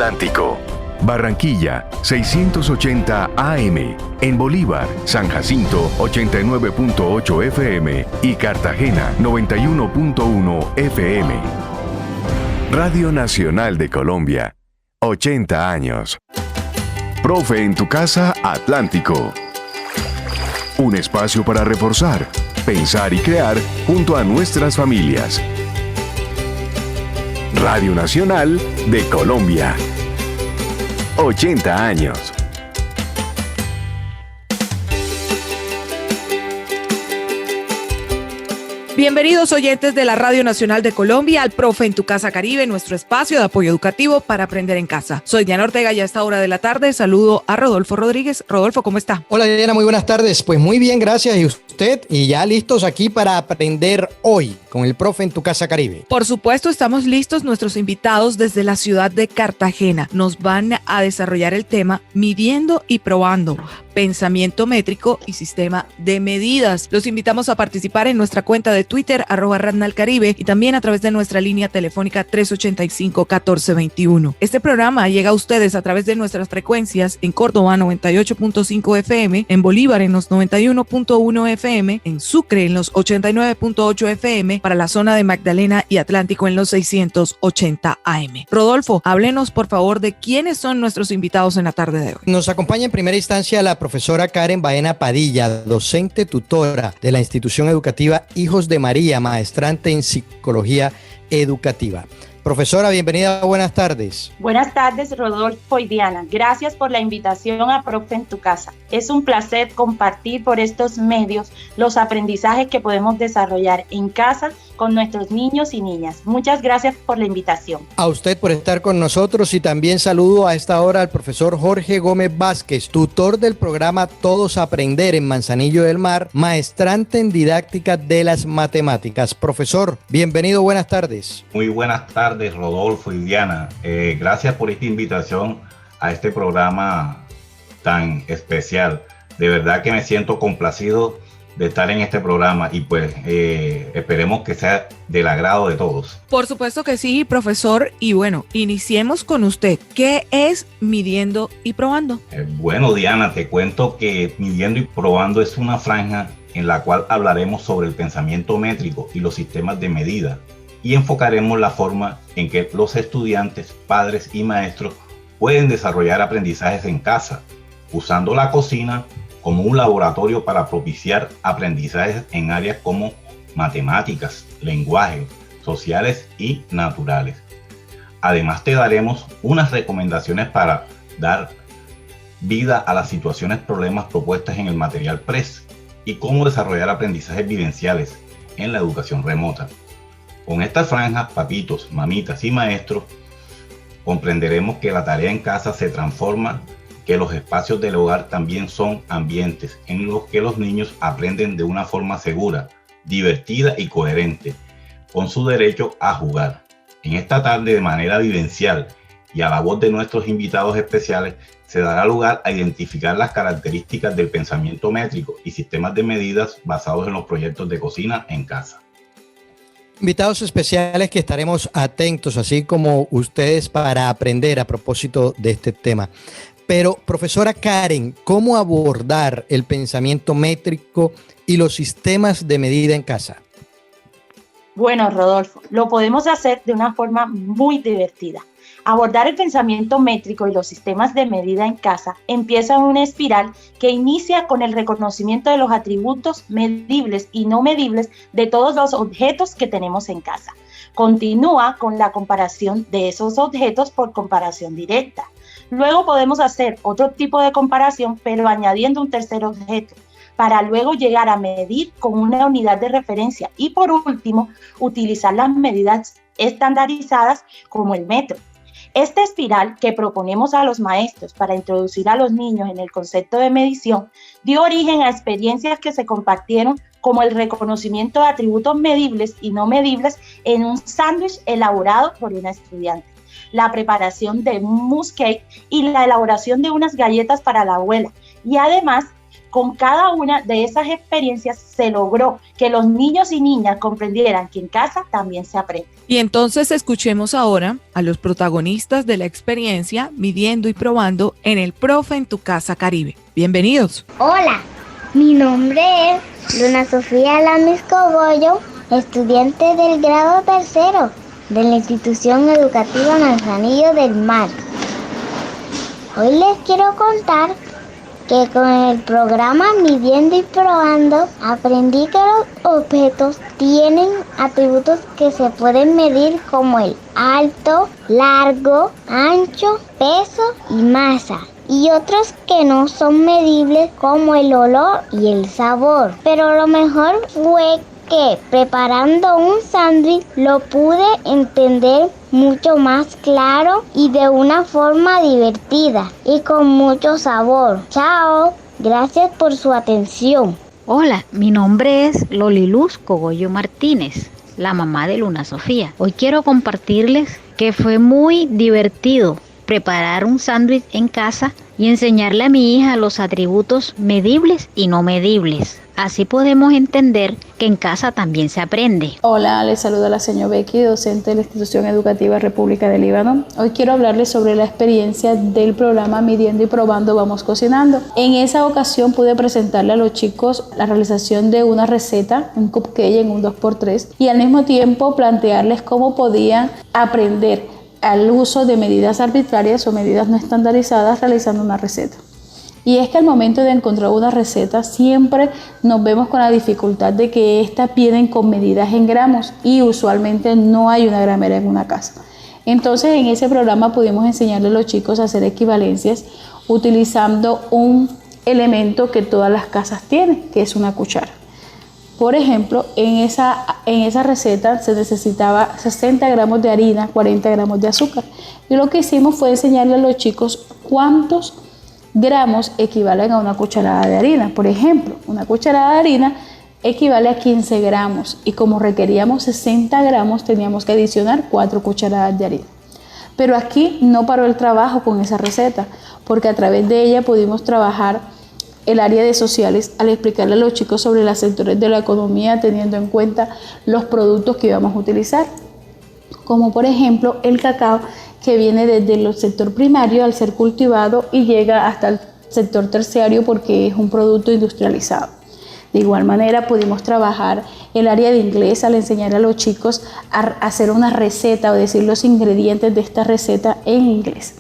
Atlántico. Barranquilla, 680 AM. En Bolívar, San Jacinto, 89.8 FM. Y Cartagena, 91.1 FM. Radio Nacional de Colombia, 80 años. Profe en tu casa, Atlántico. Un espacio para reforzar, pensar y crear junto a nuestras familias. Radio Nacional de Colombia. 80 años. Bienvenidos oyentes de la Radio Nacional de Colombia al Profe en tu Casa Caribe, nuestro espacio de apoyo educativo para aprender en casa. Soy Diana Ortega y a esta hora de la tarde saludo a Rodolfo Rodríguez. Rodolfo, ¿cómo está? Hola Diana, muy buenas tardes. Pues muy bien, gracias. ¿Y usted? Y ya listos aquí para aprender hoy con el Profe en tu Casa Caribe. Por supuesto, estamos listos. Nuestros invitados desde la ciudad de Cartagena nos van a desarrollar el tema midiendo y probando, pensamiento métrico y sistema de medidas. Los invitamos a participar en nuestra cuenta de Twitter, @RadnalCaribe, y también a través de nuestra línea telefónica 385-1421. Este programa llega a ustedes a través de nuestras frecuencias en Córdoba 98.5 FM, en Bolívar en los 91.1 FM, en Sucre en los 89.8 FM, para la zona de Magdalena y Atlántico en los 680 AM. Rodolfo, háblenos por favor de quiénes son nuestros invitados en la tarde de hoy. Nos acompaña en primera instancia la profesora Karen Baena Padilla, docente tutora de la institución educativa Hijos de María, maestrante en psicología educativa. Profesora, bienvenida, buenas tardes. Buenas tardes, Rodolfo y Diana. Gracias por la invitación a Profe en tu Casa. Es un placer compartir por estos medios los aprendizajes que podemos desarrollar en casa con nuestros niños y niñas. Muchas gracias por la invitación. A usted por estar con nosotros y también saludo a esta hora al profesor Jorge Gómez Vázquez, tutor del programa Todos a Aprender en Manzanillo del Mar, maestrante en didáctica de las matemáticas. Profesor, bienvenido, buenas tardes. Muy buenas tardes, Rodolfo y Diana. Gracias por esta invitación a este programa tan especial. De verdad que me siento complacido de estar en este programa y pues esperemos que sea del agrado de todos. Por supuesto que sí, profesor. Y bueno, iniciemos con usted. ¿Qué es midiendo y probando? Bueno, Diana, te cuento que midiendo y probando es una franja en la cual hablaremos sobre el pensamiento métrico y los sistemas de medida, y enfocaremos la forma en que los estudiantes, padres y maestros pueden desarrollar aprendizajes en casa, usando la cocina como un laboratorio para propiciar aprendizajes en áreas como matemáticas, lenguaje, sociales y naturales. Además, te daremos unas recomendaciones para dar vida a las situaciones, problemas propuestas en el material PRES y cómo desarrollar aprendizajes vivenciales en la educación remota. Con estas franjas, papitos, mamitas y maestros, comprenderemos que la tarea en casa se transforma, que los espacios del hogar también son ambientes en los que los niños aprenden de una forma segura, divertida y coherente, con su derecho a jugar. En esta tarde, de manera vivencial y a la voz de nuestros invitados especiales, se dará lugar a identificar las características del pensamiento métrico y sistemas de medidas basados en los proyectos de cocina en casa. Invitados especiales que estaremos atentos, así como ustedes, para aprender a propósito de este tema. Pero, profesora Karen, ¿cómo abordar el pensamiento métrico y los sistemas de medida en casa? Bueno, Rodolfo, lo podemos hacer de una forma muy divertida. Abordar el pensamiento métrico y los sistemas de medida en casa empieza una espiral que inicia con el reconocimiento de los atributos medibles y no medibles de todos los objetos que tenemos en casa. Continúa con la comparación de esos objetos por comparación directa. Luego podemos hacer otro tipo de comparación, pero añadiendo un tercer objeto, para luego llegar a medir con una unidad de referencia y, por último, utilizar las medidas estandarizadas como el metro. Esta espiral que proponemos a los maestros para introducir a los niños en el concepto de medición dio origen a experiencias que se compartieron, como el reconocimiento de atributos medibles y no medibles en un sándwich elaborado por una estudiante, la preparación de un mousse cake y la elaboración de unas galletas para la abuela, y además con cada una de esas experiencias se logró que los niños y niñas comprendieran que en casa también se aprende. Y entonces escuchemos ahora a los protagonistas de la experiencia Midiendo y Probando en el Profe en tu Casa Caribe. Bienvenidos. Hola, mi nombre es Luna Sofía Lamis Cogollo, estudiante del grado tercero de la institución educativa Manzanillo del Mar. Hoy les quiero contar que con el programa Midiendo y Probando aprendí que los objetos tienen atributos que se pueden medir como el alto, largo, ancho, peso y masa, y otros que no son medibles como el olor y el sabor. Pero lo mejor fue que preparando un sándwich lo pude entender mucho más claro y de una forma divertida y con mucho sabor. Chao, gracias por su atención. Hola, mi nombre es Loliluz Cogollo Martínez, la mamá de Luna Sofía. Hoy quiero compartirles que fue muy divertido preparar un sándwich en casa y enseñarle a mi hija los atributos medibles y no medibles. Así podemos entender que en casa también se aprende. Hola, les saluda la señora Becky, docente de la Institución Educativa República del Líbano. Hoy quiero hablarles sobre la experiencia del programa Midiendo y Probando Vamos Cocinando. En esa ocasión pude presentarle a los chicos la realización de una receta, un cupcake en un 2x3, y al mismo tiempo plantearles cómo podían aprender al uso de medidas arbitrarias o medidas no estandarizadas realizando una receta. Y es que al momento de encontrar una receta siempre nos vemos con la dificultad de que estas vienen con medidas en gramos y usualmente no hay una gramera en una casa. Entonces en ese programa pudimos enseñarle a los chicos a hacer equivalencias utilizando un elemento que todas las casas tienen, que es una cuchara. Por ejemplo, en esa receta se necesitaba 60 gramos de harina, 40 gramos de azúcar. Y lo que hicimos fue enseñarle a los chicos cuántos gramos equivalen a una cucharada de harina. Por ejemplo, una cucharada de harina equivale a 15 gramos y como requeríamos 60 gramos teníamos que adicionar 4 cucharadas de harina. Pero aquí no paró el trabajo con esa receta, porque a través de ella pudimos trabajar el área de sociales al explicarle a los chicos sobre los sectores de la economía teniendo en cuenta los productos que íbamos a utilizar, como por ejemplo el cacao, que viene desde el sector primario al ser cultivado y llega hasta el sector terciario porque es un producto industrializado. De igual manera pudimos trabajar el área de inglés al enseñar a los chicos a hacer una receta o decir los ingredientes de esta receta en inglés.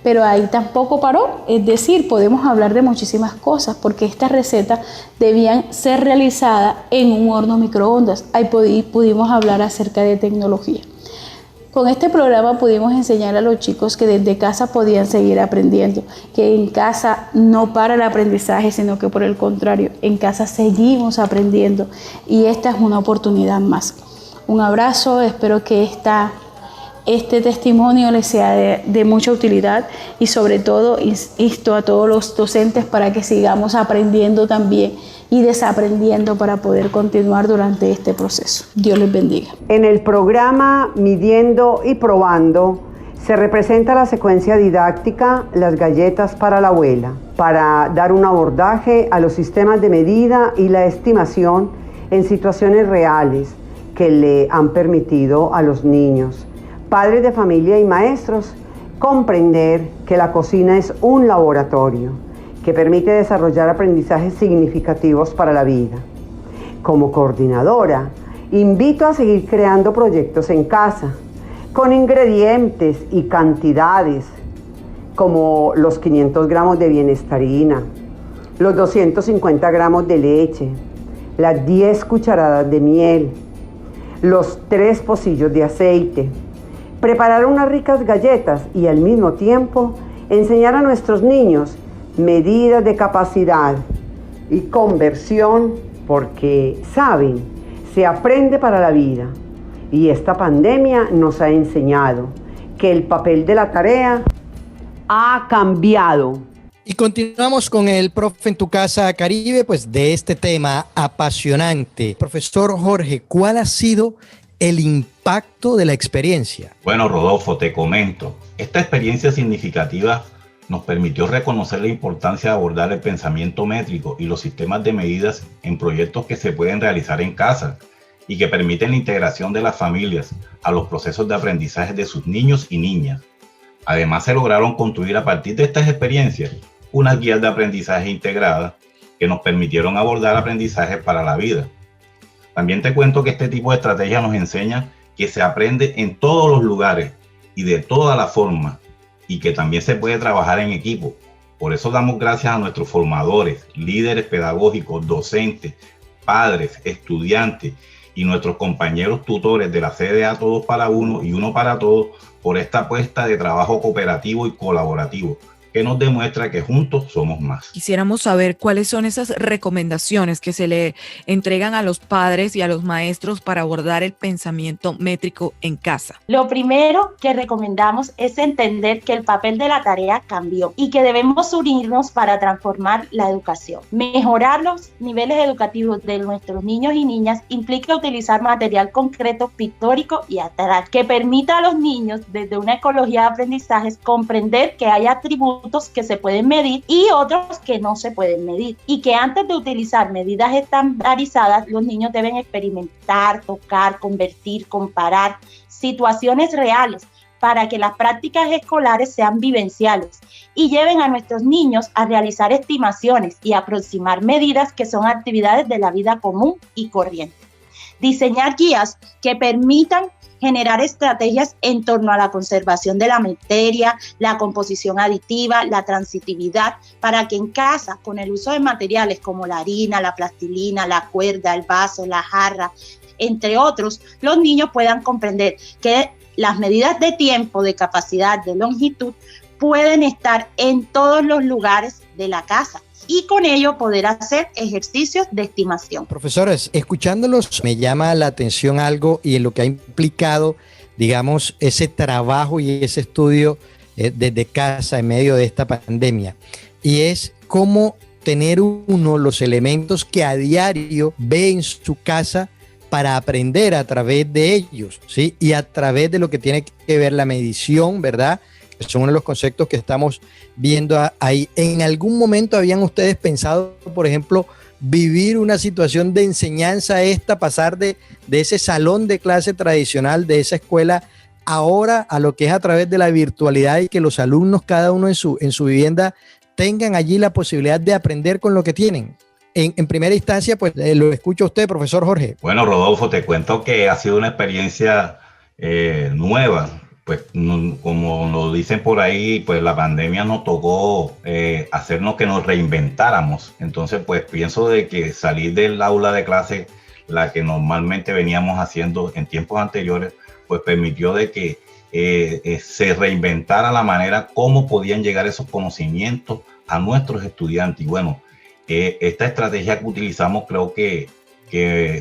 Pero ahí tampoco paró, es decir, podemos hablar de muchísimas cosas porque esta receta debían ser realizadas en un horno microondas. Ahí pudimos hablar acerca de tecnología. Con este programa pudimos enseñar a los chicos que desde casa podían seguir aprendiendo, que en casa no para el aprendizaje, sino que por el contrario, en casa seguimos aprendiendo y esta es una oportunidad más. Un abrazo, espero que este testimonio les sea de mucha utilidad y sobre todo insto a todos los docentes para que sigamos aprendiendo también y desaprendiendo para poder continuar durante este proceso. Dios les bendiga. En el programa Midiendo y Probando se representa la secuencia didáctica Las galletas para la abuela, para dar un abordaje a los sistemas de medida y la estimación en situaciones reales que le han permitido a los niños, padres de familia y maestros comprender que la cocina es un laboratorio que permite desarrollar aprendizajes significativos para la vida. Como coordinadora, invito a seguir creando proyectos en casa, con ingredientes y cantidades, como los 500 gramos de bienestarina, los 250 gramos de leche, las 10 cucharadas de miel, los 3 pocillos de aceite, preparar unas ricas galletas y al mismo tiempo enseñar a nuestros niños medidas de capacidad y conversión, porque saben, se aprende para la vida y esta pandemia nos ha enseñado que el papel de la tarea ha cambiado. Y continuamos con el Profe en tu Casa Caribe, pues de este tema apasionante. Profesor Jorge, ¿cuál ha sido el impacto de la experiencia? Bueno, Rodolfo, te comento. Esta experiencia significativa nos permitió reconocer la importancia de abordar el pensamiento métrico y los sistemas de medidas en proyectos que se pueden realizar en casa y que permiten la integración de las familias a los procesos de aprendizaje de sus niños y niñas. Además, se lograron construir a partir de estas experiencias unas guías de aprendizaje integradas que nos permitieron abordar aprendizaje para la vida. También te cuento que este tipo de estrategia nos enseña que se aprende en todos los lugares y de todas las formas, y que también se puede trabajar en equipo. Por eso damos gracias a nuestros formadores, líderes pedagógicos, docentes, padres, estudiantes y nuestros compañeros tutores de la CDA Todos para Uno y Uno para Todos por esta apuesta de trabajo cooperativo y colaborativo, que nos demuestra que juntos somos más. Quisiéramos saber cuáles son esas recomendaciones que se le entregan a los padres y a los maestros para abordar el pensamiento métrico en casa. Lo primero que recomendamos es entender que el papel de la tarea cambió y que debemos unirnos para transformar la educación. Mejorar los niveles educativos de nuestros niños y niñas implica utilizar material concreto, pictórico y abstracto, que permita a los niños, desde una ecología de aprendizajes, comprender que hay atributos que se pueden medir y otros que no se pueden medir, y que antes de utilizar medidas estandarizadas, los niños deben experimentar, tocar, convertir, comparar situaciones reales para que las prácticas escolares sean vivenciales y lleven a nuestros niños a realizar estimaciones y aproximar medidas que son actividades de la vida común y corriente. Diseñar guías que permitan generar estrategias en torno a la conservación de la materia, la composición aditiva, la transitividad, para que en casa, con el uso de materiales como la harina, la plastilina, la cuerda, el vaso, la jarra, entre otros, los niños puedan comprender que las medidas de tiempo, de capacidad, de longitud, pueden estar en todos los lugares de la casa, y con ello poder hacer ejercicios de estimación. Profesores, escuchándolos me llama la atención algo y en lo que ha implicado, digamos, ese trabajo y ese estudio desde casa en medio de esta pandemia, y es cómo tener uno los elementos que a diario ve en su casa para aprender a través de ellos, ¿sí? Y a través de lo que tiene que ver la medición, ¿verdad? Que son uno de los conceptos que estamos viendo ahí. ¿En algún momento habían ustedes pensado, por ejemplo, vivir una situación de enseñanza pasar de ese salón de clase tradicional, de esa escuela, ahora a lo que es a través de la virtualidad, y que los alumnos, cada uno en su vivienda, tengan allí la posibilidad de aprender con lo que tienen? En primera instancia, pues lo escucho a usted, profesor Jorge. Bueno, Rodolfo, te cuento que ha sido una experiencia nueva. Pues como nos dicen por ahí, pues la pandemia nos tocó hacernos que nos reinventáramos. Entonces, pues pienso de que salir del aula de clase, la que normalmente veníamos haciendo en tiempos anteriores, pues permitió de que se reinventara la manera como podían llegar esos conocimientos a nuestros estudiantes. Y bueno, esta estrategia que utilizamos creo que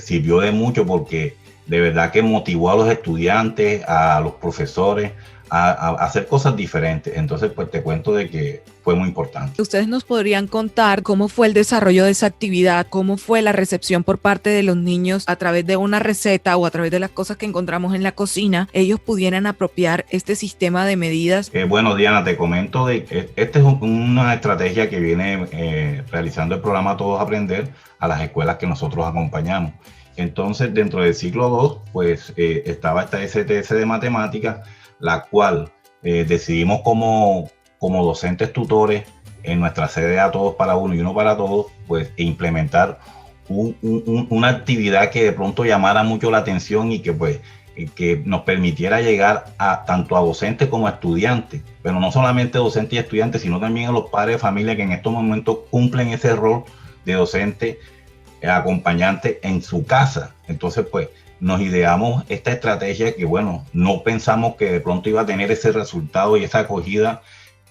sirvió de mucho, porque de verdad que motivó a los estudiantes, a los profesores a hacer cosas diferentes. Entonces, pues te cuento de que fue muy importante. ¿Ustedes nos podrían contar cómo fue el desarrollo de esa actividad? ¿Cómo fue la recepción por parte de los niños a través de una receta o a través de las cosas que encontramos en la cocina? Ellos pudieran apropiar este sistema de medidas. Bueno, Diana, te comento de que esta es una estrategia que viene realizando el programa Todos Aprender a las escuelas que nosotros acompañamos. Entonces, dentro del ciclo 2, pues estaba esta STS de matemáticas, la cual decidimos como docentes tutores en nuestra CDA Todos para Uno y Uno para Todos, pues implementar una actividad que de pronto llamara mucho la atención y que pues que nos permitiera llegar tanto a docentes como a estudiantes, pero no solamente docentes y estudiantes, sino también a los padres de familia que en estos momentos cumplen ese rol de docente acompañante en su casa. Entonces, pues, nos ideamos esta estrategia que, bueno, no pensamos que de pronto iba a tener ese resultado y esa acogida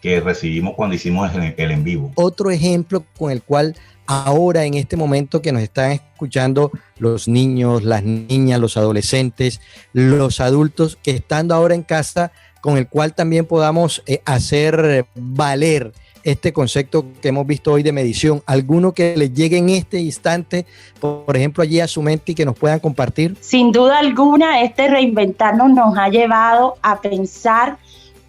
que recibimos cuando hicimos el en vivo. Otro ejemplo con el cual ahora, en este momento que nos están escuchando los niños, las niñas, los adolescentes, los adultos que estando ahora en casa, con el cual también podamos hacer valer este concepto que hemos visto hoy de medición. ¿Alguno que les llegue en este instante, por ejemplo, allí a su mente y que nos puedan compartir? Sin duda alguna, este reinventarnos nos ha llevado a pensar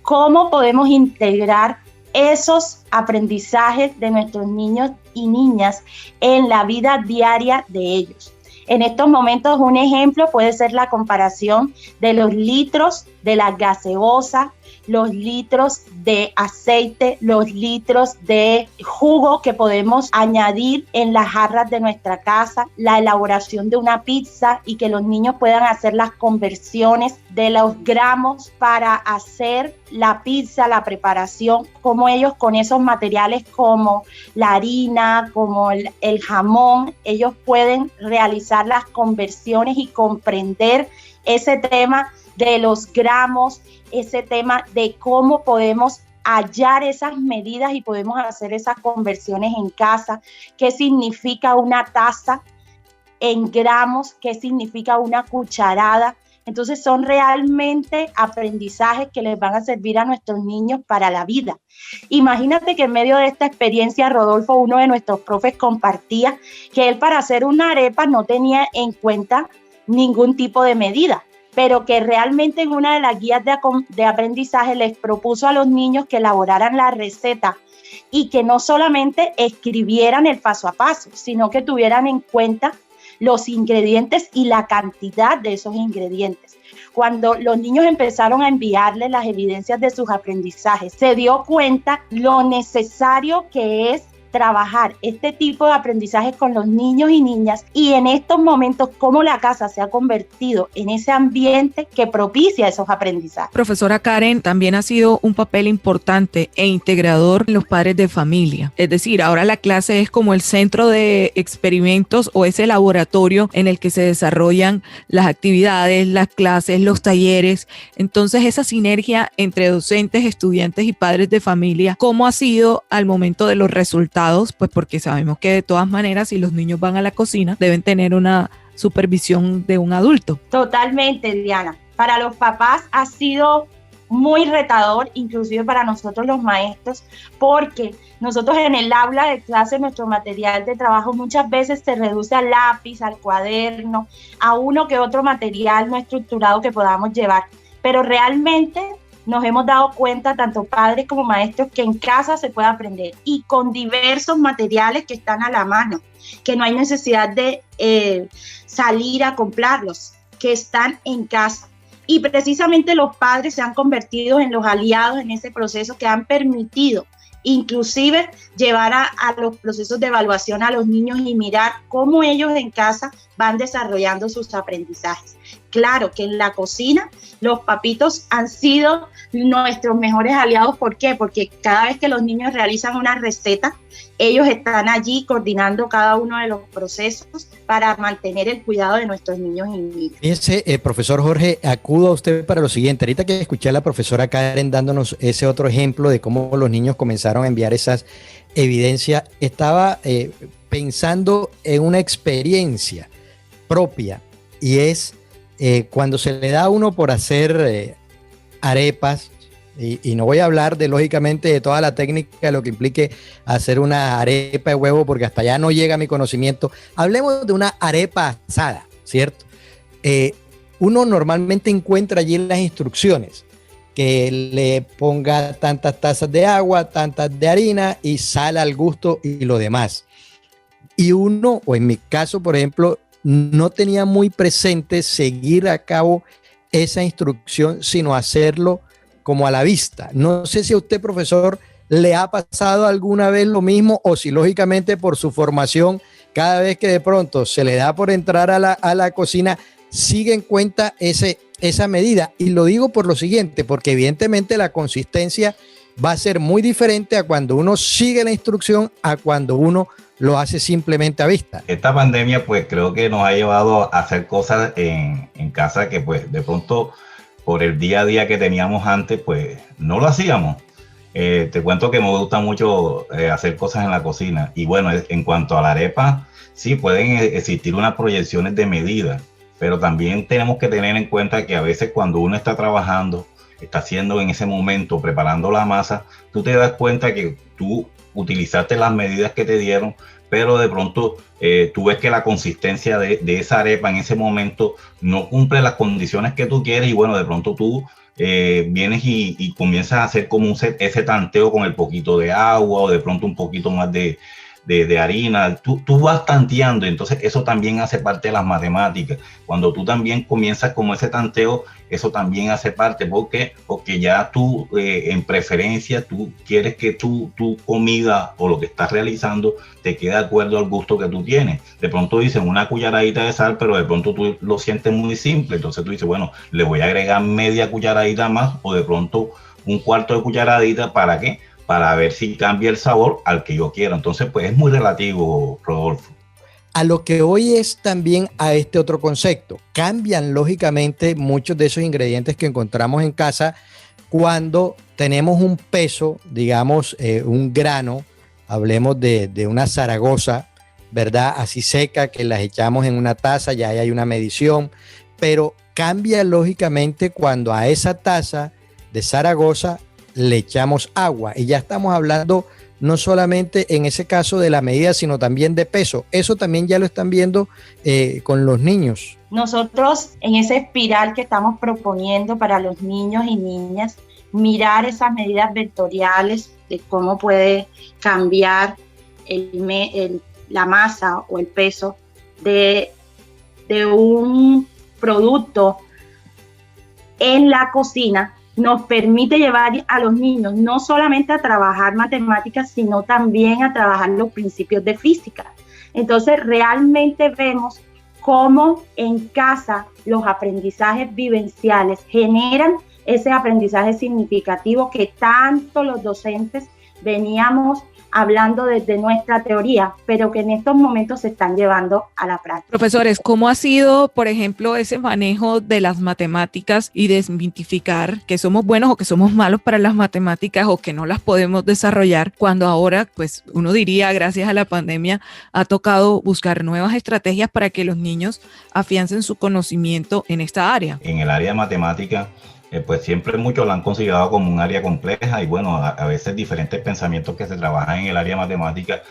cómo podemos integrar esos aprendizajes de nuestros niños y niñas en la vida diaria de ellos. En estos momentos, un ejemplo puede ser la comparación de los litros de la gaseosa, los litros de aceite, los litros de jugo que podemos añadir en las jarras de nuestra casa, la elaboración de una pizza y que los niños puedan hacer las conversiones de los gramos para hacer la pizza, la preparación, como ellos con esos materiales como la harina, como el jamón, ellos pueden realizar las conversiones y comprender ese tema de los gramos, ese tema de cómo podemos hallar esas medidas y podemos hacer esas conversiones en casa, qué significa una taza en gramos, qué significa una cucharada. Entonces son realmente aprendizajes que les van a servir a nuestros niños para la vida. Imagínate que en medio de esta experiencia, Rodolfo, uno de nuestros profes compartía que él para hacer una arepa no tenía en cuenta ningún tipo de medida, pero que realmente en una de las guías de aprendizaje les propuso a los niños que elaboraran la receta y que no solamente escribieran el paso a paso, sino que tuvieran en cuenta los ingredientes y la cantidad de esos ingredientes. Cuando los niños empezaron a enviarle las evidencias de sus aprendizajes, se dio cuenta lo necesario que es trabajar este tipo de aprendizaje con los niños y niñas, y en estos momentos cómo la casa se ha convertido en ese ambiente que propicia esos aprendizajes. Profesora Karen, también ha sido un papel importante e integrador en los padres de familia. Es decir, ahora la clase es como el centro de experimentos o ese laboratorio en el que se desarrollan las actividades, las clases, los talleres. Entonces, esa sinergia entre docentes, estudiantes y padres de familia, ¿cómo ha sido al momento de los resultados? Pues porque sabemos que de todas maneras, si los niños van a la cocina, deben tener una supervisión de un adulto. Totalmente, Diana. Para los papás ha sido muy retador, inclusive para nosotros los maestros, porque nosotros en el aula de clase, nuestro material de trabajo muchas veces se reduce al lápiz, al cuaderno, a uno que otro material no estructurado que podamos llevar, pero realmente nos hemos dado cuenta, tanto padres como maestros, que en casa se puede aprender y con diversos materiales que están a la mano, que no hay necesidad de salir a comprarlos, que están en casa. Y precisamente los padres se han convertido en los aliados en ese proceso, que han permitido inclusive llevar a los procesos de evaluación a los niños y mirar cómo ellos en casa van desarrollando sus aprendizajes. Claro que en la cocina los papitos han sido nuestros mejores aliados. ¿Por qué? Porque cada vez que los niños realizan una receta, ellos están allí coordinando cada uno de los procesos para mantener el cuidado de nuestros niños y niñas. Fíjese, profesor Jorge, acudo a usted para lo siguiente. Ahorita que escuché a la profesora Karen dándonos ese otro ejemplo de cómo los niños comenzaron a enviar esas evidencias, estaba pensando en una experiencia propia, y es cuando se le da a uno por hacer arepas, y no voy a hablar lógicamente de toda la técnica de lo que implique hacer una arepa de huevo, porque hasta allá no llega mi conocimiento. Hablemos de una arepa asada, ¿cierto? Uno normalmente encuentra allí en las instrucciones que le ponga tantas tazas de agua, tantas de harina y sal al gusto y lo demás. Y uno, o en mi caso, por ejemplo, no tenía muy presente seguir a cabo esa instrucción, sino hacerlo como a la vista. No sé si a usted, profesor, le ha pasado alguna vez lo mismo, o si lógicamente por su formación, cada vez que de pronto se le da por entrar a la cocina, sigue en cuenta esa medida. Y lo digo por lo siguiente, porque evidentemente la consistencia va a ser muy diferente a cuando uno sigue la instrucción a cuando uno lo hace simplemente a vista. Esta pandemia pues creo que nos ha llevado a hacer cosas en casa que pues de pronto por el día a día que teníamos antes pues no lo hacíamos. Te cuento que me gusta mucho hacer cosas en la cocina, y bueno, en cuanto a la arepa, sí pueden existir unas proyecciones de medida, pero también tenemos que tener en cuenta que a veces cuando uno está trabajando, está haciendo en ese momento, preparando la masa, tú te das cuenta que tú utilizaste las medidas que te dieron, pero de pronto tú ves que la consistencia de esa arepa en ese momento no cumple las condiciones que tú quieres y bueno, de pronto tú vienes y comienzas a hacer como ese tanteo con el poquito de agua o de pronto un poquito más de harina, tú vas tanteando, entonces eso también hace parte de las matemáticas. Cuando tú también comienzas como ese tanteo, eso también hace parte, porque ya tú en preferencia, tú quieres que tu comida o lo que estás realizando te quede de acuerdo al gusto que tú tienes. De pronto dicen una cucharadita de sal, pero de pronto tú lo sientes muy simple, entonces tú dices, bueno, le voy a agregar media cucharadita más o de pronto un cuarto de cucharadita, ¿para qué? Para ver si cambia el sabor al que yo quiero. Entonces, pues es muy relativo, Rodolfo. A lo que hoy es también a este otro concepto. Cambian lógicamente muchos de esos ingredientes que encontramos en casa cuando tenemos un peso, digamos, un grano, hablemos de una Zaragoza, ¿verdad? Así seca, que las echamos en una taza, ya hay una medición, pero cambia lógicamente cuando a esa taza de Zaragoza le echamos agua y ya estamos hablando no solamente en ese caso de la medida, sino también de peso. Eso también ya lo están viendo con los niños. Nosotros en esa espiral que estamos proponiendo para los niños y niñas, mirar esas medidas vectoriales de cómo puede cambiar la masa o el peso de un producto en la cocina, nos permite llevar a los niños no solamente a trabajar matemáticas, sino también a trabajar los principios de física. Entonces, realmente vemos cómo en casa los aprendizajes vivenciales generan ese aprendizaje significativo que tanto los docentes veníamos hablando desde nuestra teoría, pero que en estos momentos se están llevando a la práctica. Profesores, ¿cómo ha sido, por ejemplo, ese manejo de las matemáticas y desmitificar que somos buenos o que somos malos para las matemáticas o que no las podemos desarrollar cuando ahora, pues uno diría, gracias a la pandemia, ha tocado buscar nuevas estrategias para que los niños afiancen su conocimiento en esta área? En el área de matemática, pues siempre muchos la han considerado como un área compleja y bueno, a veces diferentes pensamientos que se trabajan en el área matemática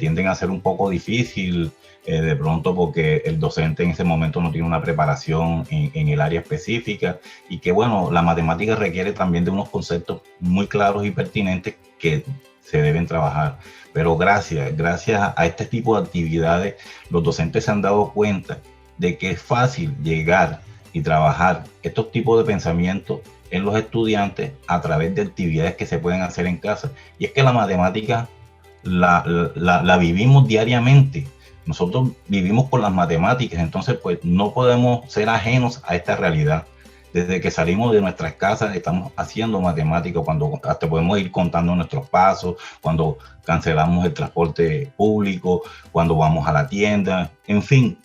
tienden a ser un poco difícil de pronto porque el docente en ese momento no tiene una preparación en el área específica y que bueno, la matemática requiere también de unos conceptos muy claros y pertinentes que se deben trabajar. Pero gracias a este tipo de actividades, los docentes se han dado cuenta de que es fácil llegar y trabajar estos tipos de pensamientos en los estudiantes a través de actividades que se pueden hacer en casa. Y es que la matemática la vivimos diariamente. Nosotros vivimos con las matemáticas, entonces pues no podemos ser ajenos a esta realidad. Desde que salimos de nuestras casas estamos haciendo matemáticas, cuando hasta podemos ir contando nuestros pasos, cuando cancelamos el transporte público, cuando vamos a la tienda, en fin.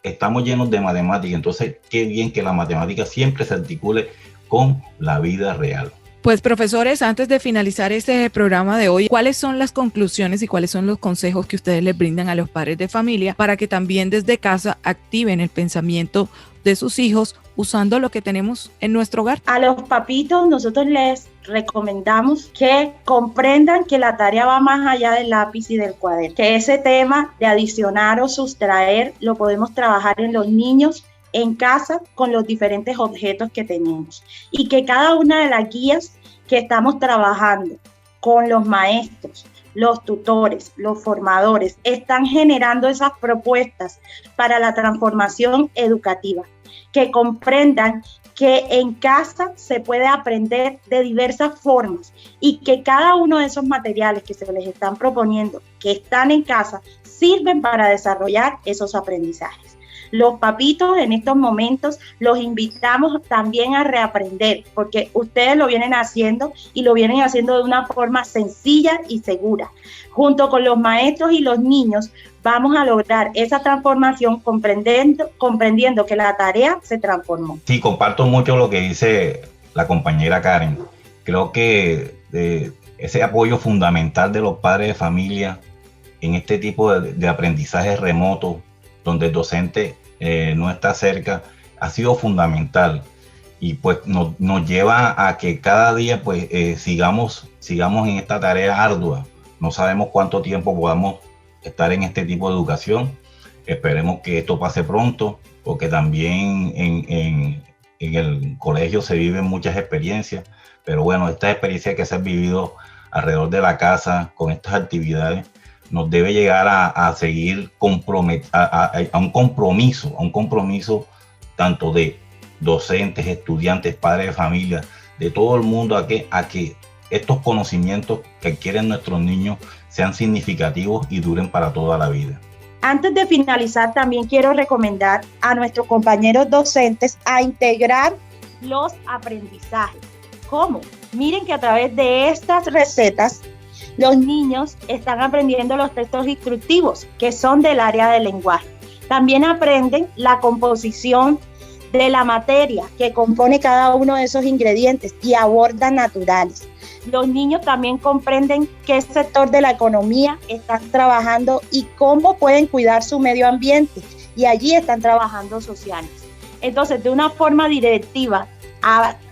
Estamos llenos de matemáticas, entonces qué bien que la matemática siempre se articule con la vida real. Pues profesores, antes de finalizar este programa de hoy, ¿cuáles son las conclusiones y cuáles son los consejos que ustedes les brindan a los padres de familia para que también desde casa activen el pensamiento de sus hijos usando lo que tenemos en nuestro hogar? A los papitos nosotros les recomendamos que comprendan que la tarea va más allá del lápiz y del cuaderno, que ese tema de adicionar o sustraer lo podemos trabajar en los niños en casa con los diferentes objetos que tenemos y que cada una de las guías que estamos trabajando con los maestros, los tutores, los formadores, están generando esas propuestas para la transformación educativa, que comprendan que en casa se puede aprender de diversas formas y que cada uno de esos materiales que se les están proponiendo, que están en casa, sirven para desarrollar esos aprendizajes. Los papitos en estos momentos los invitamos también a reaprender, porque ustedes lo vienen haciendo y lo vienen haciendo de una forma sencilla y segura. Junto con los maestros y los niños vamos a lograr esa transformación comprendiendo que la tarea se transformó. Sí, comparto mucho lo que dice la compañera Karen. Creo que ese apoyo fundamental de los padres de familia en este tipo de aprendizaje remoto, donde el docente no está cerca, ha sido fundamental y pues nos lleva a que cada día pues sigamos en esta tarea ardua. No sabemos cuánto tiempo podamos estar en este tipo de educación. Esperemos que esto pase pronto, porque también en el colegio se viven muchas experiencias, pero bueno, estas experiencias que se han vivido alrededor de la casa con estas actividades nos debe llegar a seguir a un compromiso tanto de docentes, estudiantes, padres de familia, de todo el mundo, a que estos conocimientos que adquieren nuestros niños sean significativos y duren para toda la vida. Antes de finalizar, también quiero recomendar a nuestros compañeros docentes a integrar los aprendizajes. ¿Cómo? Miren que a través de estas recetas, los niños están aprendiendo los textos instructivos, que son del área del lenguaje. También aprenden la composición de la materia que compone cada uno de esos ingredientes y abordan naturales. Los niños también comprenden qué sector de la economía están trabajando y cómo pueden cuidar su medio ambiente, y allí están trabajando sociales. Entonces, de una forma directiva,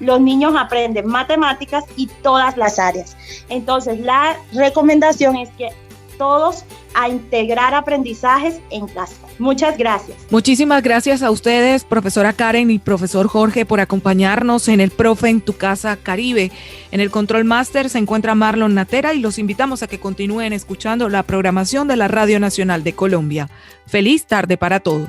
los niños aprenden matemáticas y todas las áreas. Entonces, la recomendación es que todos a integrar aprendizajes en casa. Muchas gracias. Muchísimas gracias a ustedes, profesora Karen y profesor Jorge, por acompañarnos en el Profe en tu Casa Caribe. En el Control Master se encuentra Marlon Natera y los invitamos a que continúen escuchando la programación de la Radio Nacional de Colombia. Feliz tarde para todos.